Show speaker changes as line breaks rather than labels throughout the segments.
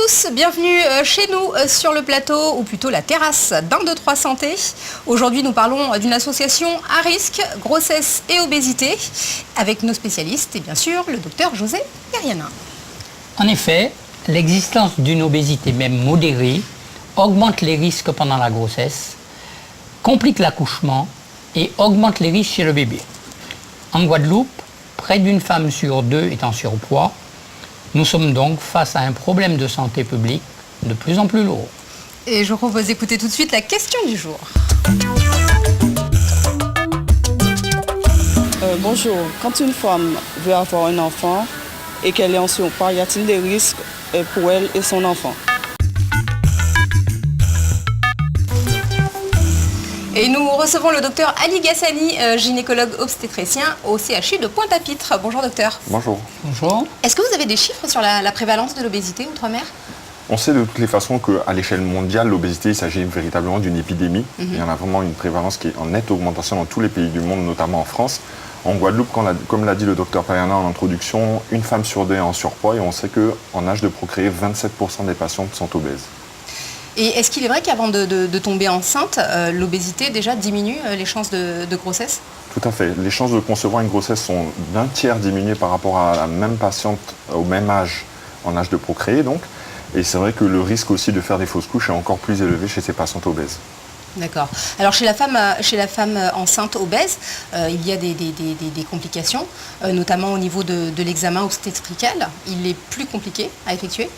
tous, bienvenue chez nous sur le plateau, ou plutôt la terrasse d'1, 2, 3 Santé. Aujourd'hui, nous parlons d'une association à risque, grossesse et obésité, avec nos spécialistes et bien sûr le docteur José Periana.
En effet, l'existence d'une obésité même modérée augmente les risques pendant la grossesse, complique l'accouchement et augmente les risques chez le bébé. En Guadeloupe, près d'une femme sur deux est en surpoids. Nous sommes donc face à un problème de santé publique de plus en plus lourd.
Et je vous propose d'écouter tout de suite la question du jour.
Bonjour, quand une femme veut avoir un enfant et qu'elle est en surpoids, y a-t-il des risques pour elle et son enfant?
Et nous recevons le docteur Ali Gassani, gynécologue obstétricien au CHU de Pointe-à-Pitre. Bonjour docteur.
Bonjour.
Bonjour.
Est-ce que vous avez des chiffres sur la prévalence de l'obésité outre-mer ?
On sait de toutes les façons qu'à l'échelle mondiale, l'obésité, il s'agit véritablement d'une épidémie. Il y en a vraiment une prévalence qui est en nette augmentation dans tous les pays du monde, notamment en France. En Guadeloupe, comme l'a dit le docteur Periana en introduction, une femme sur deux est en surpoids et on sait qu'en âge de procréer, 27% des patientes sont obèses.
Et est-ce qu'il est vrai qu'avant de tomber enceinte, l'obésité déjà diminue les chances de grossesse ?
Tout à fait. Les chances de concevoir une grossesse sont d'un tiers diminuées par rapport à la même patiente au même âge, en âge de procréer donc. Et c'est vrai que le risque aussi de faire des fausses couches est encore plus élevé chez ces patientes obèses.
D'accord. Alors chez la femme enceinte obèse, il y a des complications, notamment au niveau de l'examen obstétrical. Il est plus compliqué à effectuer ?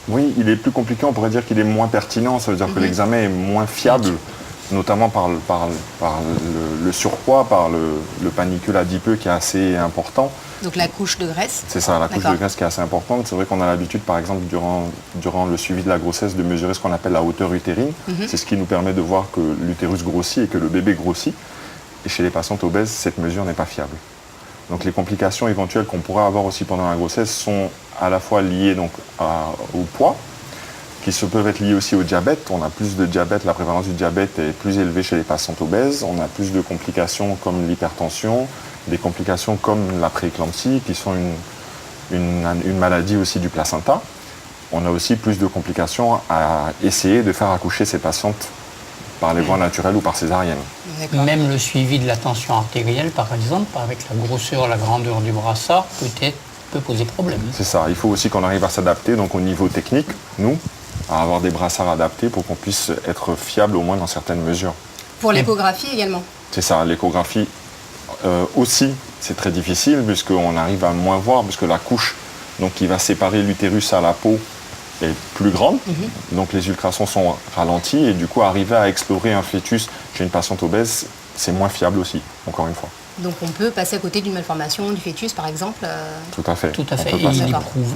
Oui, il est plus compliqué, on pourrait dire qu'il est moins pertinent, ça veut dire que l'examen est moins fiable, notamment par le surpoids, par le panicule adipeux qui est assez important.
Donc la couche de graisse.
C'est ça, la couche de graisse qui est assez importante. C'est vrai qu'on a l'habitude, par exemple, durant le suivi de la grossesse, de mesurer ce qu'on appelle la hauteur utérine. C'est ce qui nous permet de voir que l'utérus grossit et que le bébé grossit. Et chez les patientes obèses, cette mesure n'est pas fiable. Donc les complications éventuelles qu'on pourrait avoir aussi pendant la grossesse sont à la fois liées donc, au poids, qui peuvent être liées aussi au diabète. On a plus de diabète, la prévalence du diabète est plus élevée chez les patientes obèses. On a plus de complications comme l'hypertension, des complications comme la prééclampsie, qui sont une maladie aussi du placenta. On a aussi plus de complications à essayer de faire accoucher ces patientes par les voies naturelles ou par césarienne.
Même le suivi de la tension artérielle, par exemple, avec la grosseur, la grandeur du brassard, peut poser problème.
C'est ça, il faut aussi qu'on arrive à s'adapter, donc au niveau technique, nous, à avoir des brassards adaptés pour qu'on puisse être fiable au moins dans certaines mesures.
Pour l'échographie également.
C'est ça, l'échographie aussi, c'est très difficile puisqu'on arrive à moins voir, puisque la couche donc, qui va séparer l'utérus à la peau est plus grande, donc les ultrasons sont ralentis et du coup arriver à explorer un fœtus chez une patiente obèse, c'est moins fiable aussi, encore une fois.
Donc on peut passer à côté d'une malformation du fœtus par exemple
Tout à fait.
Tout à fait. Et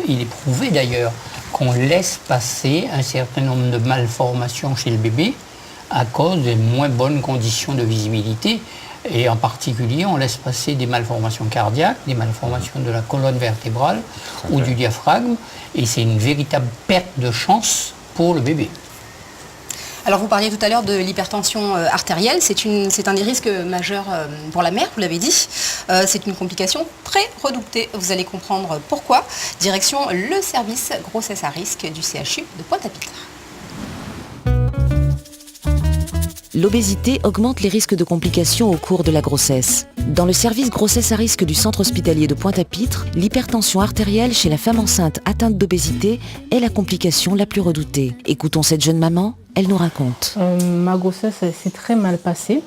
il est prouvé d'ailleurs qu'on laisse passer un certain nombre de malformations chez le bébé à cause des moins bonnes conditions de visibilité. Et en particulier, on laisse passer des malformations cardiaques, des malformations de la colonne vertébrale ou du diaphragme. Et c'est une véritable perte de chance pour le bébé.
Alors vous parliez tout à l'heure de l'hypertension artérielle, c'est un des risques majeurs pour la mère, vous l'avez dit. C'est une complication très redoutée, vous allez comprendre pourquoi. Direction le service grossesse à risque du CHU de Pointe-à-Pitre.
L'obésité augmente les risques de complications au cours de la grossesse. Dans le service grossesse à risque du centre hospitalier de Pointe-à-Pitre, l'hypertension artérielle chez la femme enceinte atteinte d'obésité est la complication la plus redoutée. Écoutons cette jeune maman, elle nous raconte.
Ma grossesse s'est très mal passée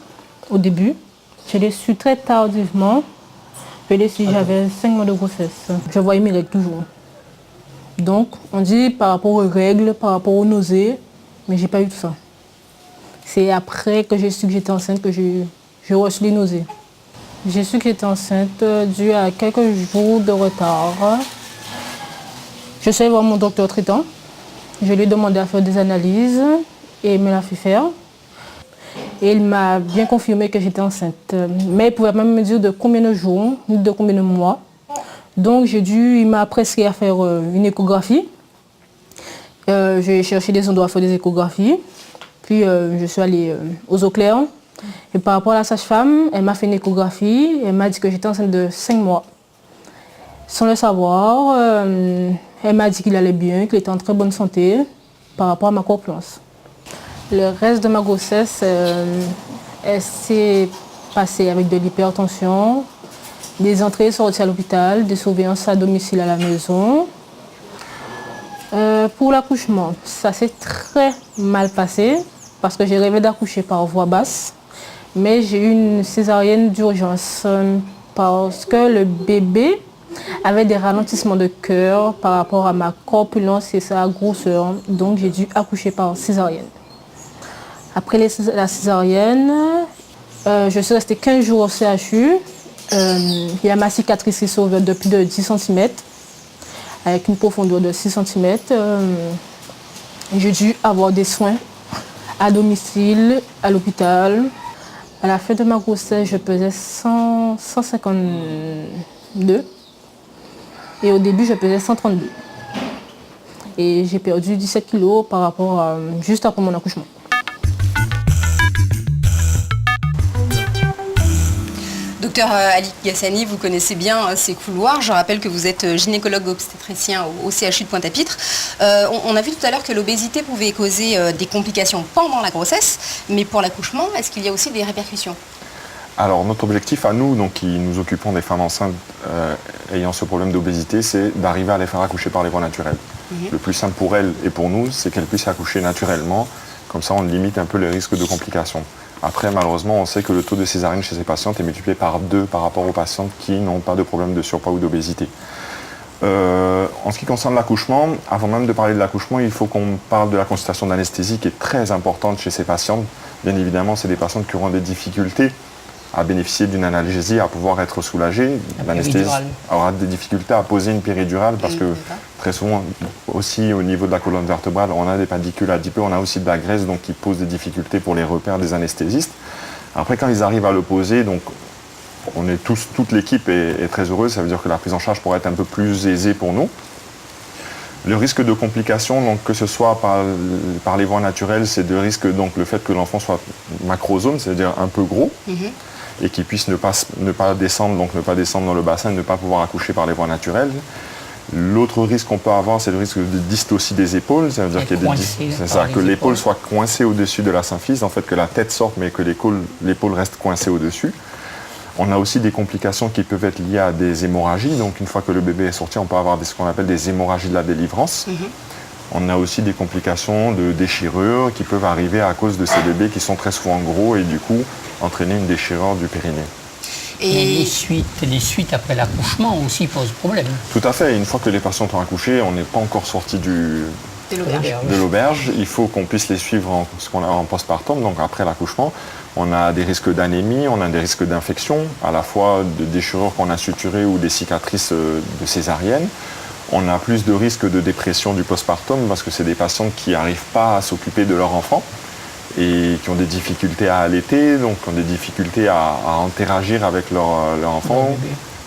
au début. Je l'ai su très tardivement. J'avais 5 mois de grossesse. Je voyais mes règles toujours. Donc, on dit par rapport aux règles, par rapport aux nausées, mais j'ai pas eu tout ça. C'est après que j'ai su que j'étais enceinte que j'ai reçu les nausées. J'ai su que j'étais enceinte dû à quelques jours de retard. Je suis allée voir mon docteur traitant. Je lui ai demandé à faire des analyses et il me l'a fait faire. Et il m'a bien confirmé que j'étais enceinte. Mais il pouvait même me dire de combien de jours, ni de combien de mois. Donc il m'a prescrit à faire une échographie. J'ai cherché des endroits à faire des échographies. Puis je suis allée aux eaux claires. Et par rapport à la sage-femme, elle m'a fait une échographie. Elle m'a dit que j'étais enceinte de 5 mois. Sans le savoir, Elle m'a dit qu'il allait bien, qu'il était en très bonne santé par rapport à ma corpulence. Le reste de ma grossesse, elle s'est passée avec de l'hypertension, des entrées et sorties à l'hôpital, des surveillances à domicile à la maison. Pour l'accouchement, ça s'est très mal passé parce que j'ai rêvé d'accoucher par voie basse, mais j'ai eu une césarienne d'urgence parce que le bébé avait des ralentissements de cœur par rapport à ma corpulence et sa grosseur, donc j'ai dû accoucher par césarienne. Après la césarienne, je suis restée 15 jours au CHU. Il y a ma cicatrice qui s'est ouverte de plus de 10 cm, avec une profondeur de 6 cm. J'ai dû avoir des soins à domicile, à l'hôpital. À la fin de ma grossesse, je pesais 152. Et au début, je pesais 132. Et j'ai perdu 17 kilos par rapport à juste après mon accouchement.
Docteur Ali Gassani, vous connaissez bien ces couloirs. Je rappelle que vous êtes gynécologue obstétricien au CHU de Pointe-à-Pitre. On a vu tout à l'heure que l'obésité pouvait causer des complications pendant la grossesse, mais pour l'accouchement, est-ce qu'il y a aussi des répercussions?
Alors notre objectif à nous, donc qui nous occupons des femmes enceintes ayant ce problème d'obésité, c'est d'arriver à les faire accoucher par les voies naturelles. Le plus simple pour elles et pour nous, c'est qu'elles puissent accoucher naturellement. Comme ça, on limite un peu les risques de complications. Après, malheureusement, on sait que le taux de césarienne chez ces patientes est multiplié par 2 par rapport aux patientes qui n'ont pas de problème de surpoids ou d'obésité. En ce qui concerne l'accouchement, avant même de parler de l'accouchement, il faut qu'on parle de la consultation d'anesthésie qui est très importante chez ces patientes. Bien évidemment, c'est des patientes qui auront des difficultés à bénéficier d'une analgésie, à pouvoir être soulagées. L'anesthésie aura des difficultés à poser une péridurale parce que très souvent, aussi au niveau de la colonne vertébrale, on a des padicules adipeux, on a aussi de la graisse donc qui pose des difficultés pour les repères des anesthésistes. Après, quand ils arrivent à le poser, donc on est toute l'équipe est très heureuse, ça veut dire que la prise en charge pourrait être un peu plus aisée pour nous. Le risque de complications, donc, que ce soit par les voies naturelles, c'est de risque, donc le fait que l'enfant soit macrosome, c'est-à-dire un peu gros, et qu'il puisse ne pas descendre, donc ne pas descendre dans le bassin, ne pas pouvoir accoucher par les voies naturelles. L'autre risque qu'on peut avoir, c'est le risque de dystocie des épaules, ça veut dire que l'épaule soit coincée au-dessus de la symphyse, en fait que la tête sorte mais que l'épaule reste coincée au-dessus. On a aussi des complications qui peuvent être liées à des hémorragies, donc une fois que le bébé est sorti, on peut avoir ce qu'on appelle des hémorragies de la délivrance. On a aussi des complications de déchirure qui peuvent arriver à cause de ces bébés qui sont très souvent gros et du coup entraîner une déchirure du périnée.
Et les suites après l'accouchement aussi posent problème.
Tout à fait. Une fois que les patientes ont accouché, on n'est pas encore sorti de l'auberge. Il faut qu'on puisse les suivre en postpartum, donc après l'accouchement. On a des risques d'anémie, on a des risques d'infection, à la fois de déchirures qu'on a suturées ou des cicatrices de césarienne. On a plus de risques de dépression du postpartum parce que c'est des patientes qui n'arrivent pas à s'occuper de leur enfant et qui ont des difficultés à allaiter, donc qui ont des difficultés à interagir avec leur enfant.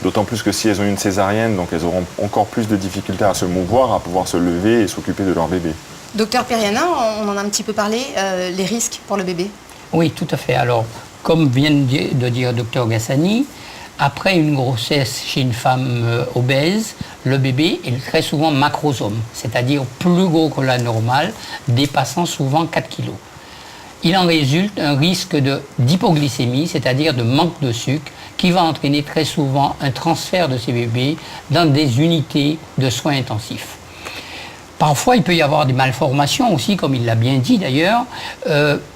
D'autant plus que si elles ont une césarienne, donc elles auront encore plus de difficultés à se mouvoir, à pouvoir se lever et s'occuper de leur bébé.
Docteur Periana, on en a un petit peu parlé, les risques pour le bébé.
Oui, tout à fait. Alors, comme vient de dire Dr Gassani, après une grossesse chez une femme obèse, le bébé est très souvent macrosome, c'est-à-dire plus gros que la normale, dépassant souvent 4 kg. Il en résulte un risque d'hypoglycémie, c'est-à-dire de manque de sucre, qui va entraîner très souvent un transfert de ces bébés dans des unités de soins intensifs. Parfois, il peut y avoir des malformations aussi, comme il l'a bien dit d'ailleurs,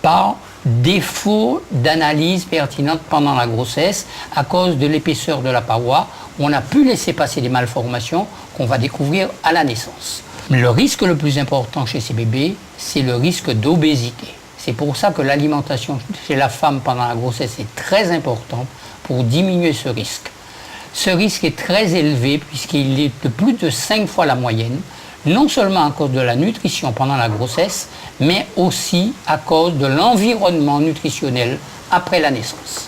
par défaut d'analyse pertinente pendant la grossesse à cause de l'épaisseur de la paroi. On a pu laisser passer des malformations qu'on va découvrir à la naissance. Le risque le plus important chez ces bébés, c'est le risque d'obésité. C'est pour ça que l'alimentation chez la femme pendant la grossesse est très importante pour diminuer ce risque. Ce risque est très élevé puisqu'il est de plus de 5 fois la moyenne, non seulement à cause de la nutrition pendant la grossesse, mais aussi à cause de l'environnement nutritionnel après la naissance.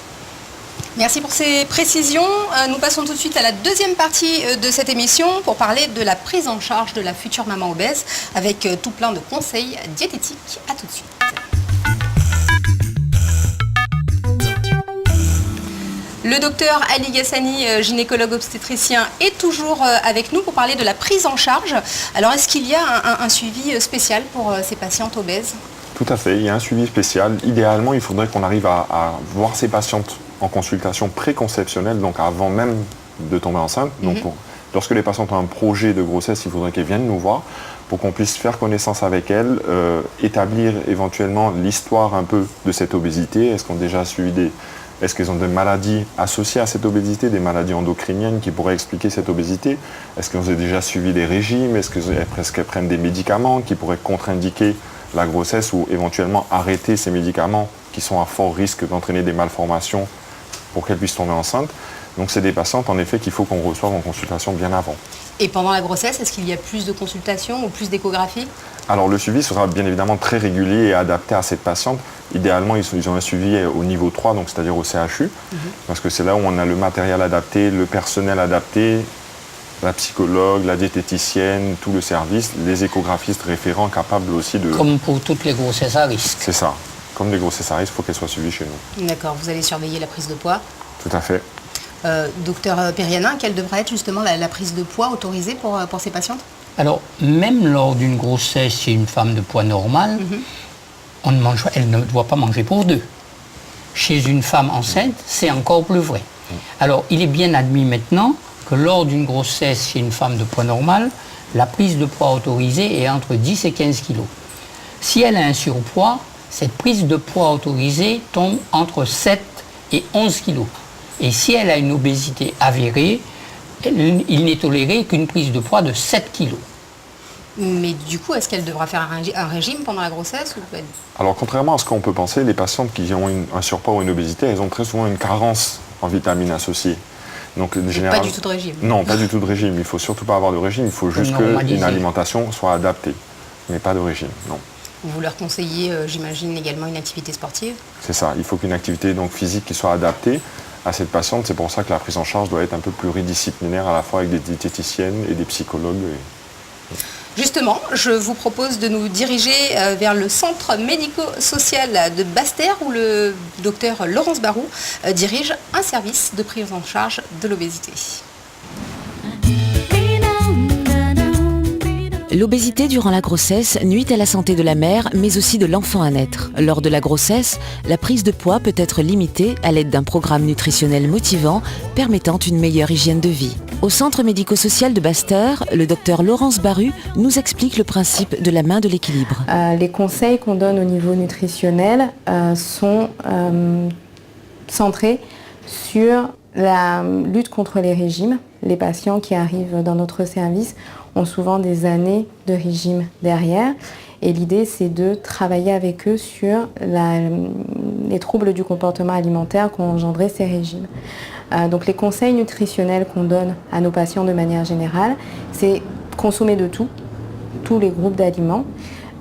Merci pour ces précisions. Nous passons tout de suite à la deuxième partie de cette émission pour parler de la prise en charge de la future maman obèse avec tout plein de conseils diététiques. À tout de suite. Le docteur Ali Ghassani, gynécologue obstétricien, est toujours avec nous pour parler de la prise en charge. Alors, est-ce qu'il y a un suivi spécial pour ces patientes obèses?
Tout à fait, il y a un suivi spécial. Idéalement, il faudrait qu'on arrive à voir ces patientes en consultation préconceptionnelle, donc avant même de tomber enceinte. Donc, lorsque les patientes ont un projet de grossesse, il faudrait qu'elles viennent nous voir pour qu'on puisse faire connaissance avec elles, établir éventuellement l'histoire un peu de cette obésité. Est-ce qu'on a déjà suivi est-ce qu'elles ont des maladies associées à cette obésité, des maladies endocriniennes qui pourraient expliquer cette obésité? Est-ce qu'elles ont déjà suivi des régimes? Est-ce qu'elles prennent des médicaments qui pourraient contre-indiquer la grossesse ou éventuellement arrêter ces médicaments qui sont à fort risque d'entraîner des malformations pour qu'elles puissent tomber enceintes? Donc c'est des patientes en effet qu'il faut qu'on reçoive en consultation bien avant.
Et pendant la grossesse, est-ce qu'il y a plus de consultations ou plus d'échographies?
Alors le suivi sera bien évidemment très régulier et adapté à cette patiente. Idéalement, ils ont un suivi au niveau 3, donc c'est-à-dire au CHU, parce que c'est là où on a le matériel adapté, le personnel adapté, la psychologue, la diététicienne, tout le service, les échographistes référents capables aussi de...
Comme pour toutes les grossesses à risque.
C'est ça. Comme les grossesses à risque, il faut qu'elles soient suivies chez nous.
D'accord, vous allez surveiller la prise de poids.
Tout à fait.
Docteur Perianin, quelle devrait être justement la prise de poids autorisée pour ces patientes?
Alors, même lors d'une grossesse chez une femme de poids normal, elle ne doit pas manger pour deux. Chez une femme enceinte, c'est encore plus vrai. Alors, il est bien admis maintenant que lors d'une grossesse chez une femme de poids normal, la prise de poids autorisée est entre 10 et 15 kg. Si elle a un surpoids, cette prise de poids autorisée tombe entre 7 et 11 kg. Et si elle a une obésité avérée, il n'est toléré qu'une prise de poids de 7 kg.
Mais du coup, est-ce qu'elle devra faire un régime pendant la grossesse ou...
Alors contrairement à ce qu'on peut penser, les patientes qui ont un surpoids ou une obésité, elles ont très souvent une carence en vitamines associées. Donc,
pas du tout de régime.
Non, pas du tout de régime. Il ne faut surtout pas avoir de régime. Il faut juste qu'une alimentation soit adaptée. Mais pas de régime, non.
Vous leur conseillez, j'imagine, également une activité sportive? C'est
ça. Il faut qu'une activité donc, physique qui soit adaptée à cette patiente. C'est pour ça que la prise en charge doit être un peu pluridisciplinaire, à la fois avec des diététiciennes et des psychologues.
Justement, je vous propose de nous diriger vers le centre médico-social de Basse-Terre où le docteur Laurence Barou dirige un service de prise en charge de l'obésité.
L'obésité durant la grossesse nuit à la santé de la mère, mais aussi de l'enfant à naître. Lors de la grossesse, la prise de poids peut être limitée à l'aide d'un programme nutritionnel motivant permettant une meilleure hygiène de vie. Au centre médico-social de Basse-Terre, le docteur Laurence Barru nous explique le principe de la main de l'équilibre.
Les conseils qu'on donne au niveau nutritionnel sont centrés sur la lutte contre les régimes. Les patients qui arrivent dans notre service ont souvent des années de régime derrière. Et l'idée, c'est de travailler avec eux sur les troubles du comportement alimentaire qu'ont engendré ces régimes. Donc les conseils nutritionnels qu'on donne à nos patients de manière générale, c'est consommer de tout, tous les groupes d'aliments.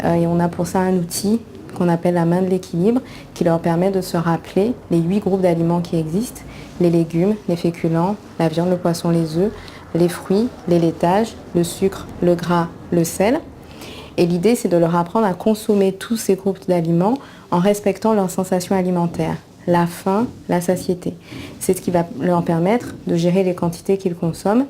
Et on a pour ça un outil qu'on appelle la main de l'équilibre, qui leur permet de se rappeler les 8 groupes d'aliments qui existent: les légumes, les féculents, la viande, le poisson, les œufs, les fruits, les laitages, le sucre, le gras, le sel. Et l'idée, c'est de leur apprendre à consommer tous ces groupes d'aliments en respectant leurs sensations alimentaires, la faim, la satiété. C'est ce qui va leur permettre de gérer les quantités qu'ils consomment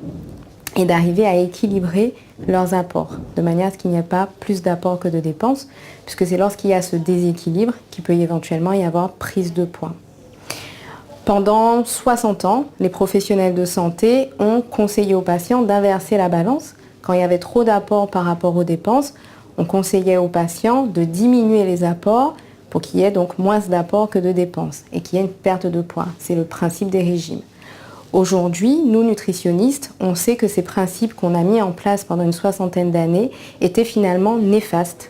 et d'arriver à équilibrer leurs apports, de manière à ce qu'il n'y ait pas plus d'apports que de dépenses, puisque c'est lorsqu'il y a ce déséquilibre qu'il peut éventuellement y avoir prise de poids. Pendant 60 ans, les professionnels de santé ont conseillé aux patients d'inverser la balance. Quand il y avait trop d'apports par rapport aux dépenses, on conseillait aux patients de diminuer les apports pour qu'il y ait donc moins d'apports que de dépenses et qu'il y ait une perte de poids. C'est le principe des régimes. Aujourd'hui, nous nutritionnistes, on sait que ces principes qu'on a mis en place pendant une 60aine d'années étaient finalement néfastes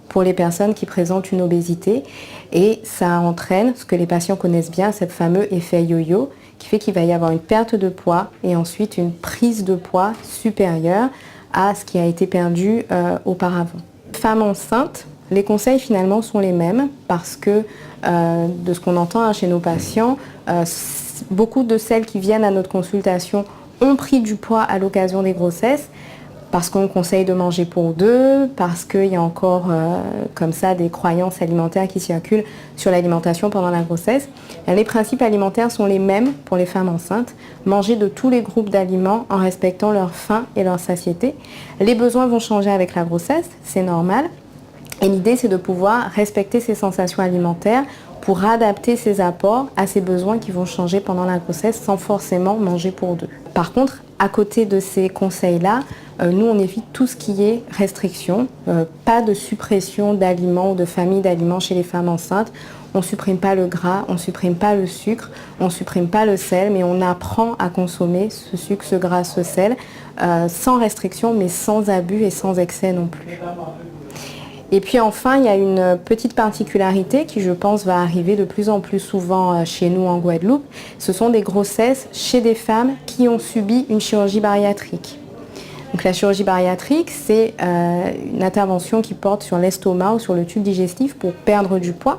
pour les personnes qui présentent une obésité, et ça entraîne ce que les patients connaissent bien, ce fameux effet yo-yo, qui fait qu'il va y avoir une perte de poids et ensuite une prise de poids supérieure à ce qui a été perdu auparavant. Femmes enceintes, les conseils finalement sont les mêmes parce que de ce qu'on entend chez nos patients, beaucoup de celles qui viennent à notre consultation ont pris du poids à l'occasion des grossesses parce qu'on conseille de manger pour deux, parce qu'il y a encore comme ça des croyances alimentaires qui circulent sur l'alimentation pendant la grossesse. Les principes alimentaires sont les mêmes pour les femmes enceintes. Manger de tous les groupes d'aliments en respectant leur faim et leur satiété. Les besoins vont changer avec la grossesse, c'est normal. Et l'idée, c'est de pouvoir respecter ses sensations alimentaires pour adapter ses apports à ses besoins qui vont changer pendant la grossesse sans forcément manger pour deux. Par contre, à côté de ces conseils-là, nous, on évite tout ce qui est restriction, pas de suppression d'aliments ou de famille d'aliments chez les femmes enceintes. On ne supprime pas le gras, on ne supprime pas le sucre, on ne supprime pas le sel, mais on apprend à consommer ce sucre, ce gras, ce sel, sans restriction, mais sans abus et sans excès non plus. Et puis enfin, il y a une petite particularité qui, je pense, va arriver de plus en plus souvent chez nous en Guadeloupe. Ce sont des grossesses chez des femmes qui ont subi une chirurgie bariatrique. Donc la chirurgie bariatrique, c'est une intervention qui porte sur l'estomac ou sur le tube digestif pour perdre du poids.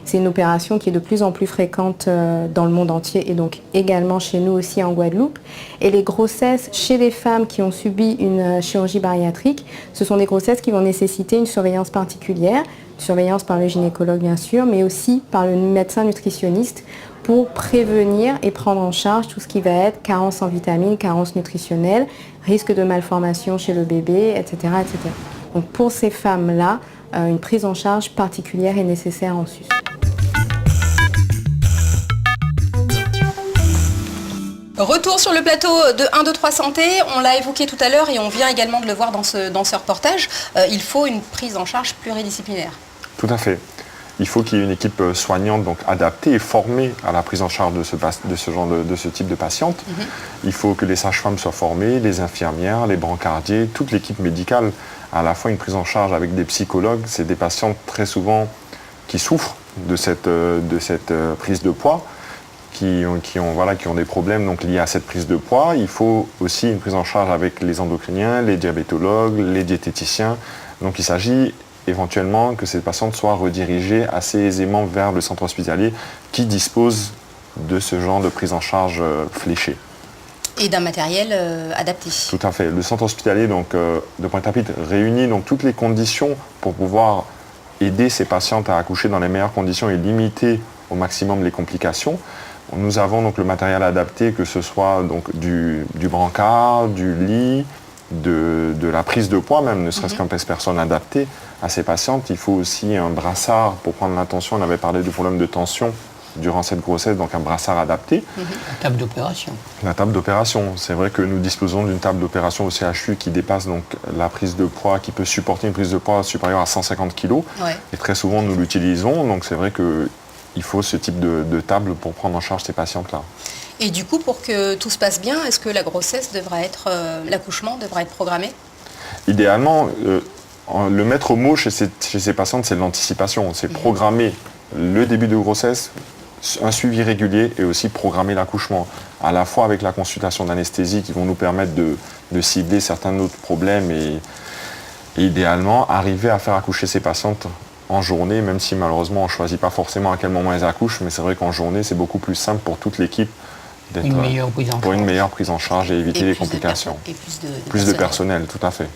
C'est une opération qui est de plus en plus fréquente dans le monde entier et donc également chez nous aussi en Guadeloupe. Et les grossesses chez les femmes qui ont subi une chirurgie bariatrique, ce sont des grossesses qui vont nécessiter une surveillance particulière, une surveillance par le gynécologue bien sûr, mais aussi par le médecin nutritionniste pour prévenir et prendre en charge tout ce qui va être carence en vitamines, carence nutritionnelle, risque de malformation chez le bébé, etc. etc. Donc pour ces femmes-là, une prise en charge particulière est nécessaire en sus.
Retour sur le plateau de 1, 2, 3 Santé, on l'a évoqué tout à l'heure et on vient également de le voir dans ce reportage, il faut une prise en charge pluridisciplinaire.
Tout à fait. Il faut qu'il y ait une équipe soignante donc adaptée et formée à la prise en charge de ce type de patiente. Il faut que les sages-femmes soient formées, les infirmières, les brancardiers, toute l'équipe médicale, à la fois une prise en charge avec des psychologues. C'est des patientes très souvent qui souffrent de cette prise de poids, qui ont des problèmes donc, liés à cette prise de poids. Il faut aussi une prise en charge avec les endocriniens, les diabétologues, les diététiciens. Donc il s'agit éventuellement que ces patientes soient redirigées assez aisément vers le centre hospitalier qui dispose de ce genre de prise en charge fléchée.
Et d'un matériel adapté.
Tout à fait. Le centre hospitalier donc, de Pointe-à-Pitre réunit donc, toutes les conditions pour pouvoir aider ces patientes à accoucher dans les meilleures conditions et limiter au maximum les complications. Nous avons donc le matériel adapté, que ce soit donc, du brancard, du lit, de la prise de poids même, ne serait-ce qu'un pèse-personne adapté à ces patientes. Il faut aussi un brassard pour prendre la tension. On avait parlé du problème de tension durant cette grossesse, donc un brassard adapté.
La table d'opération. La
table d'opération. C'est vrai que nous disposons d'une table d'opération au CHU qui dépasse donc la prise de poids, qui peut supporter une prise de poids supérieure à 150 kg. Ouais. Et très souvent, nous l'utilisons. Donc c'est vrai qu'il faut ce type de table pour prendre en charge ces patientes-là.
Et du coup, pour que tout se passe bien, est-ce que la grossesse devrait être, l'accouchement devrait être programmé?
Idéalement, le maître mot chez ces patientes, c'est l'anticipation. C'est programmer le début de grossesse, un suivi régulier et aussi programmer l'accouchement, à la fois avec la consultation d'anesthésie qui vont nous permettre de cibler certains autres problèmes et idéalement arriver à faire accoucher ces patientes en journée, même si malheureusement on ne choisit pas forcément à quel moment elles accouchent, mais c'est vrai qu'en journée c'est beaucoup plus simple pour toute l'équipe d'être pour une meilleure prise en charge et éviter les complications.
Et
plus de personnel, tout à fait.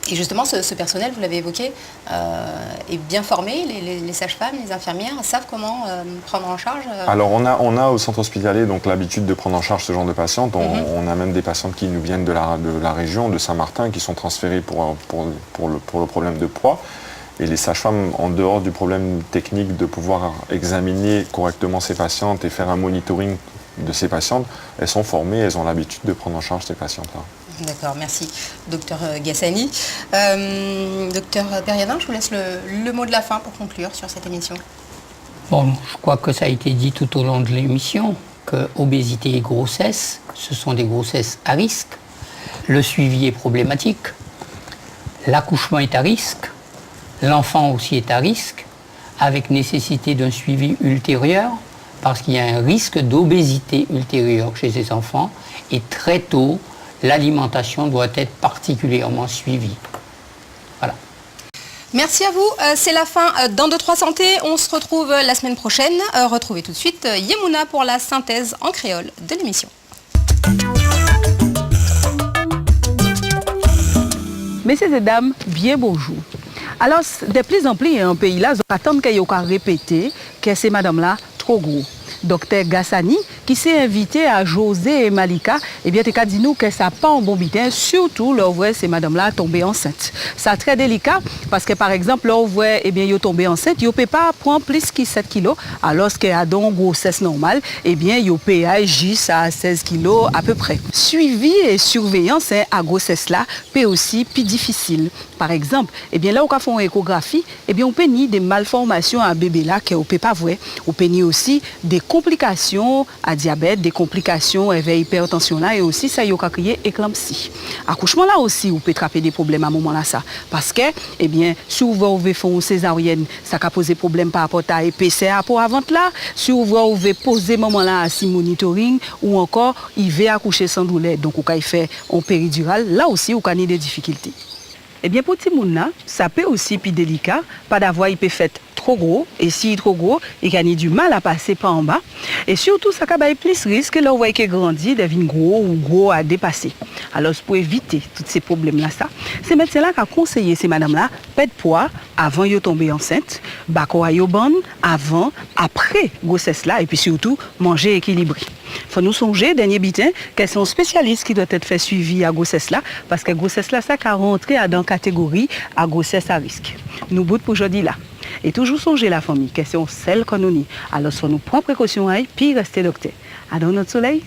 Et justement, ce personnel, vous l'avez évoqué, est bien formé. Les sages-femmes, les infirmières savent comment prendre en charge.
Alors, on a au centre hospitalier donc l'habitude de prendre en charge ce genre de patientes. On a même des patientes qui nous viennent de la région, de Saint-Martin, qui sont transférées pour le problème de poids. Et les sages-femmes, en dehors du problème technique de pouvoir examiner correctement ces patientes et faire un monitoring de ces patientes, elles sont formées, elles ont l'habitude de prendre en charge ces patientes-là.
D'accord, merci, docteur Gassani. Docteur Periadin, je vous laisse le mot de la fin pour conclure sur cette émission.
Bon, je crois que ça a été dit tout au long de l'émission, que obésité et grossesse, ce sont des grossesses à risque. Le suivi est problématique. L'accouchement est à risque. L'enfant aussi est à risque, avec nécessité d'un suivi ultérieur, parce qu'il y a un risque d'obésité ultérieure chez ces enfants. Et très tôt, l'alimentation doit être particulièrement suivie. Voilà.
Merci à vous. C'est la fin d'Un, 2, 3 Santé. On se retrouve la semaine prochaine. Retrouvez tout de suite Yemouna pour la synthèse en créole de l'émission.
Messieurs et dames, bien bonjour. Alors, de plus en plus, un pays là, on attend qu'il y ait répéter que c'est madame là trop gros. Docteur Gassani, qui s'est invité à José et Malika, eh bien, tu as dit nous que ça n'a pas un bon bitin, surtout là, où c'est madame là tombée enceinte. C'est très délicat parce que, par exemple, là, où eh bien, elle est tombée enceinte, elle ne peut pas prendre plus que 7 kilos, alors qu'elle a donc une grossesse normale, eh bien, elle peut agir à 16 kilos à peu près. Suivi et surveillance à grossesse là, peut aussi plus difficile. Par exemple, eh bien, là, où on fait une échographie, eh bien, on peut nier des malformations à bébé là qu'on ne peut pas voir. On peut nier aussi des complications à diabète, des complications avec hypertension là, et aussi ça y a créé éclampsie. Accouchement là aussi, on peut attraper des problèmes à ce moment là ça. Parce que, eh bien, si vous voulez faire une césarienne, ça peut poser problème par rapport à l'épaisseur pour avant là. Si vous voulez poser moment là à monitoring ou encore, il va accoucher sans douleur. Donc, vous pouvez faire un péridurale. Là aussi, vous avez des difficultés. Eh bien, pour Timouna, ça peut aussi être délicat, pas d'avoir il peut faire trop gros, et s'il est trop gros, il a du mal à passer par en bas. Et surtout, ça a plus risque, là, vous voyez qu'il grandit, devient gros ou gros à dépasser. Alors, pour éviter tous ces problèmes-là, c'est médecin là qui a conseillé ces madames-là, pas de poids avant de tomber enceinte, bako à bonne avant, après grossesse là, et puis surtout, manger équilibré. Il faut nous songer, dernier bitin, qu'elles sont spécialistes qui doivent être fait suivi à grossesse là, parce que grossesse là, ça a rentré dans la catégorie à grossesse à risque. Nous bout pour aujourd'hui là. Et toujours songer la famille, question celle qu'on nous nie. Alors, soit nous prendre précaution, puis rester docteur. À dans notre soleil.